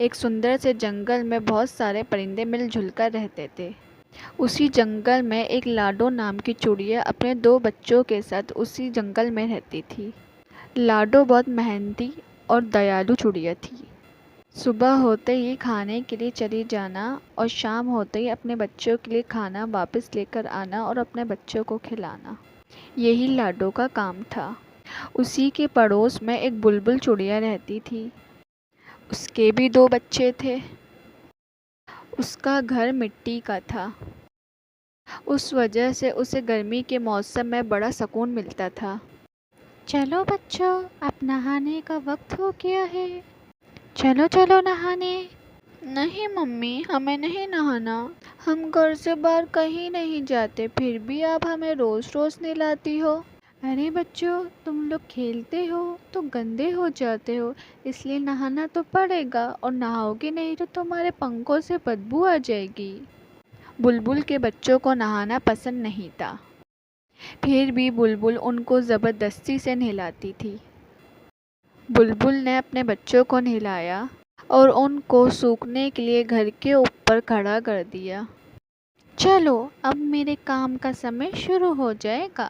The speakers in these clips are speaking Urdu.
ایک سندر سے جنگل میں بہت سارے پرندے مل جل کر رہتے تھے۔ اسی جنگل میں ایک لاڈو نام کی چڑیا اپنے 2 بچوں کے ساتھ اسی جنگل میں رہتی تھی۔ لاڈو بہت محنتی اور دیالو چڑیا تھی۔ صبح ہوتے ہی کھانے کے لیے چلی جانا اور شام ہوتے ہی اپنے بچوں کے لیے کھانا واپس لے کر آنا اور اپنے بچوں کو کھلانا، یہی لاڈو کا کام تھا۔ اسی کے پڑوس میں ایک بلبل چڑیا رہتی تھی۔ اس کے بھی 2 بچے تھے۔ اس کا گھر مٹی کا تھا، اس وجہ سے اسے گرمی کے موسم میں بڑا سکون ملتا تھا۔ چلو بچوں، اب نہانے کا وقت ہو گیا ہے، چلو چلو نہانے۔ نہیں ممی، ہمیں نہیں نہانا، ہم گھر سے باہر کہیں نہیں جاتے، پھر بھی آپ ہمیں روز روز نہلاتی ہو۔ ارے بچوں، تم لوگ کھیلتے ہو تو گندے ہو جاتے ہو، اس لیے نہانا تو پڑے گا، اور نہاؤ گے نہیں تو تمہارے پنکھوں سے بدبو آ جائے گی۔ بلبل کے بچوں کو نہانا پسند نہیں تھا، پھر بھی بلبل ان کو زبردستی سے نہلاتی تھی۔ بلبل نے اپنے بچوں کو نہلایا اور ان کو سوکھنے کے لیے گھر کے اوپر کھڑا کر دیا۔ چلو اب میرے کام کا سمے شروع ہو جائے گا۔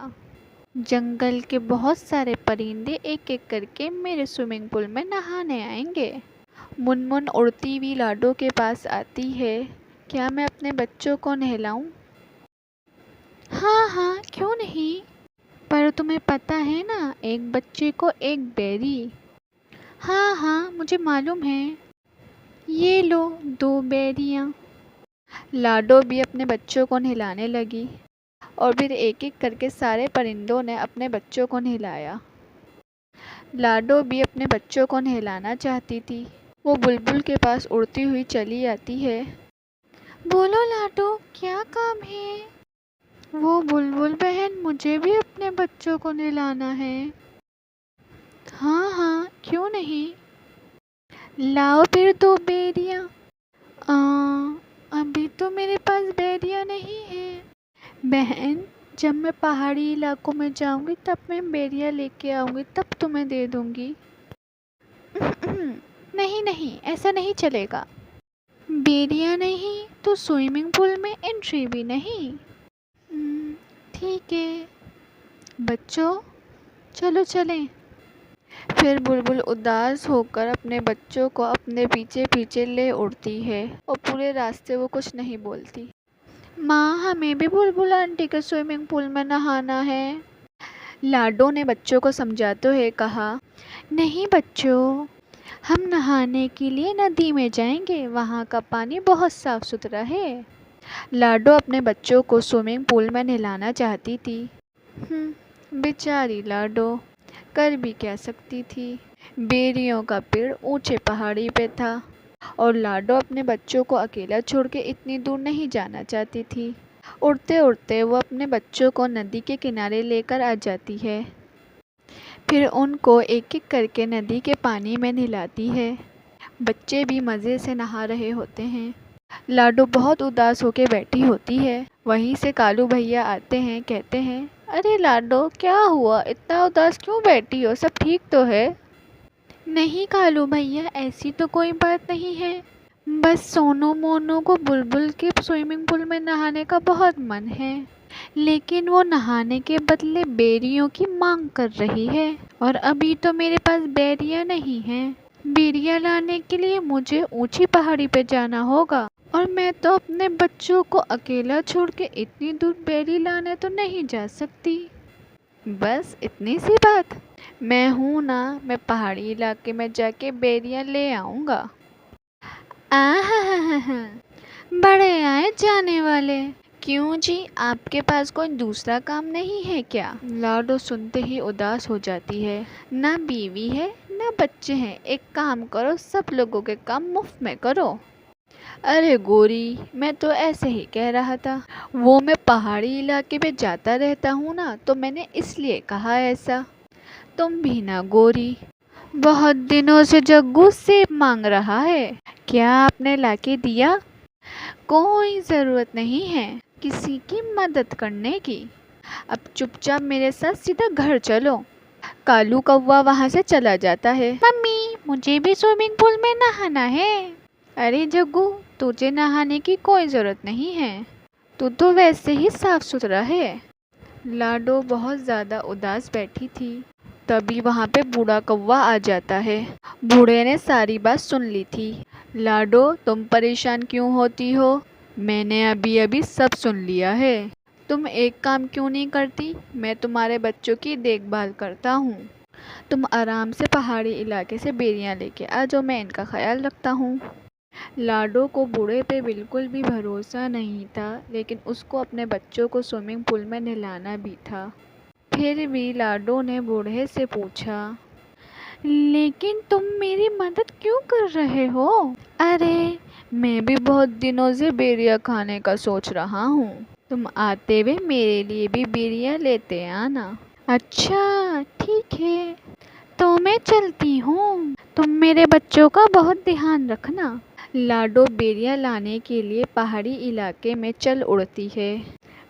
جنگل کے بہت سارے پرندے ایک ایک کر کے میرے سوئمنگ پول میں نہانے آئیں گے۔ منمن اڑتی ہوئی لاڈو کے پاس آتی ہے۔ کیا میں اپنے بچوں کو نہلاؤں؟ ہاں ہاں، کیوں نہیں، پر تمہیں پتہ ہے نا، ایک بچے کو ایک بیری۔ ہاں ہاں، مجھے معلوم ہے، یہ لو 2 بیریاں۔ لاڈو بھی اپنے بچوں کو نہلانے لگی اور پھر ایک ایک کر کے سارے پرندوں نے اپنے بچوں کو نہلایا۔ لاڈو بھی اپنے بچوں کو نہلانا چاہتی تھی۔ وہ بلبل کے پاس اڑتی ہوئی چلی آتی ہے۔ بولو لاڈو، کیا کام ہے؟ وہ بلبل بہن، مجھے بھی اپنے بچوں کو نہلانا ہے۔ ہاں ہاں، کیوں نہیں، لاؤ پھر 2 بیریاں۔ ابھی تو میرے پاس بیریاں نہیں ہیں۔ بہن، جب میں پہاڑی علاقوں میں جاؤں گی تب میں بیریاں لے کے آؤں گی، تب تمہیں دے دوں گی۔ نہیں نہیں، ایسا نہیں چلے گا، بیریاں نہیں تو سوئمنگ پول میں انٹری بھی نہیں۔ ٹھیک ہے بچوں، چلو چلیں۔ پھر بلبل اداس ہو کر اپنے بچوں کو اپنے پیچھے پیچھے لے اڑتی ہے اور پورے راستے وہ کچھ نہیں بولتی۔ ماں، ہمیں بھی بلبل آنٹی کے سوئمنگ پول میں نہانا ہے، لاڈو نے بچوں کو سمجھاتے ہوئے کہا۔ نہیں بچوں، ہم نہانے کے لیے ندی میں جائیں گے، وہاں کا پانی بہت صاف ستھرا ہے۔ لاڈو اپنے بچوں کو سوئمنگ پول میں نہلانا چاہتی تھی۔ بیچاری لاڈو، کر بھی کیا سکتی تھی؟ بیریوں کا پیڑ اونچے پہاڑی پہ تھا اور لاڈو اپنے بچوں کو اکیلا چھوڑ کے اتنی دور نہیں جانا چاہتی تھی۔ اڑتے اڑتے وہ اپنے بچوں کو ندی کے کنارے لے کر آ جاتی ہے، پھر ان کو ایک ایک کر کے ندی کے پانی میں نہلاتی ہے۔ بچے بھی مزے سے نہا رہے ہوتے ہیں۔ لاڈو بہت اداس ہو کے بیٹھی ہوتی ہے۔ وہیں سے کالو بھیا آتے ہیں، کہتے ہیں، ارے لاڈو، کیا ہوا، اتنا اداس کیوں بیٹھی ہو، سب ٹھیک تو ہے؟ نہیں کالو بھیا، ایسی تو کوئی بات نہیں ہے، بس سونو مونو کو بلبل کے سوئمنگ پول میں نہانے کا بہت من ہے، لیکن وہ نہانے کے بدلے بیریوں کی مانگ کر رہی ہے، اور ابھی تو میرے پاس بیریاں نہیں ہیں۔ بیریاں لانے کے لیے مجھے اونچی پہاڑی پہ جانا ہوگا، اور میں تو اپنے بچوں کو اکیلا چھوڑ کے اتنی دور بیری لانے تو نہیں جا سکتی۔ بس اتنی سی بات، میں ہوں نا، میں پہاڑی علاقے میں جا کے بیریاں لے آؤں گا۔ بڑے آئے جانے والے، کیوں جی، آپ کے پاس کوئی دوسرا کام نہیں ہے کیا؟ لاڈو سنتے ہی اداس ہو جاتی ہے۔ نہ بیوی ہے نہ بچے ہیں، ایک کام کرو، سب لوگوں کے کام مفت میں کرو۔ ارے گوری، میں تو ایسے ہی کہہ رہا تھا، وہ میں پہاڑی علاقے پہ جاتا رہتا ہوں نا، تو میں نے اس لیے کہا ایسا۔ تم بھی نا گوری، بہت دنوں سے جگو سیب مانگ رہا ہے، کیا آپ نے لا کے دیا؟ کوئی ضرورت نہیں ہے کسی کی مدد کرنے کی، اب چپ چاپ میرے ساتھ سیدھا گھر چلو۔ کالو کوا وہاں سے چلا جاتا ہے۔ ممی، مجھے بھی سوئمنگ پول میں نہانا ہے۔ ارے جگو، تجھے نہانے کی کوئی ضرورت نہیں ہے، تو ویسے ہی صاف ستھرا ہے۔ لاڈو بہت زیادہ اداس بیٹھی تھی، تبھی وہاں پہ بوڑھا کوا آ جاتا ہے۔ بوڑھے نے ساری بات سن لی تھی۔ لاڈو، تم پریشان کیوں ہوتی ہو؟ میں نے ابھی ابھی سب سن لیا ہے۔ تم ایک کام کیوں نہیں کرتی؟ میں تمہارے بچوں کی دیکھ بھال کرتا ہوں، تم آرام سے پہاڑی علاقے سے بیریاں لے کے آ جاؤ، میں ان کا خیال رکھتا ہوں۔ لاڈو کو بوڑھے پہ بالکل بھی بھروسہ نہیں تھا، لیکن اس کو اپنے بچوں کو سوئمنگ پول میں نہلانا بھی تھا۔ پھر بھی لاڈو نے بوڑھے سے پوچھا، لیکن تم میری مدد کیوں کر رہے ہو؟ ارے میں بھی بہت دنوں سے بیریاں کھانے کا سوچ رہا ہوں، تم آتے ہوئے میرے لیے بھی بیریاں لیتے آنا۔ اچھا ٹھیک ہے، تو میں چلتی ہوں، تم میرے بچوں کا بہت دھیان رکھنا۔ لاڈو بیریاں لانے کے لیے پہاڑی علاقے میں چل اڑتی ہے۔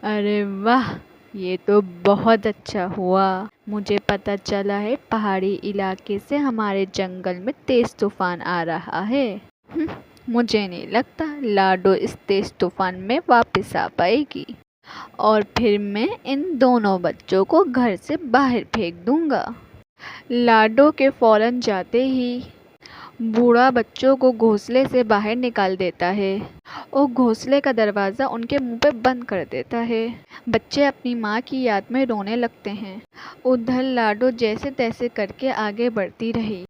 ارے واہ، یہ تو بہت اچھا ہوا، مجھے پتہ چلا ہے پہاڑی علاقے سے ہمارے جنگل میں تیز طوفان آ رہا ہے۔ مجھے نہیں لگتا لاڈو اس تیز طوفان میں واپس آ پائے گی، اور پھر میں ان دونوں بچوں کو گھر سے باہر پھینک دوں گا۔ لاڈو کے فوراً جاتے ہی بوڑھا بچوں کو گھونسلے سے باہر نکال دیتا ہے اور گھونسلے کا دروازہ ان کے منہ پہ بند کر دیتا ہے۔ بچے اپنی ماں کی یاد میں رونے لگتے ہیں۔ ادھر لاڈو جیسے تیسے کر کے آگے بڑھتی رہی۔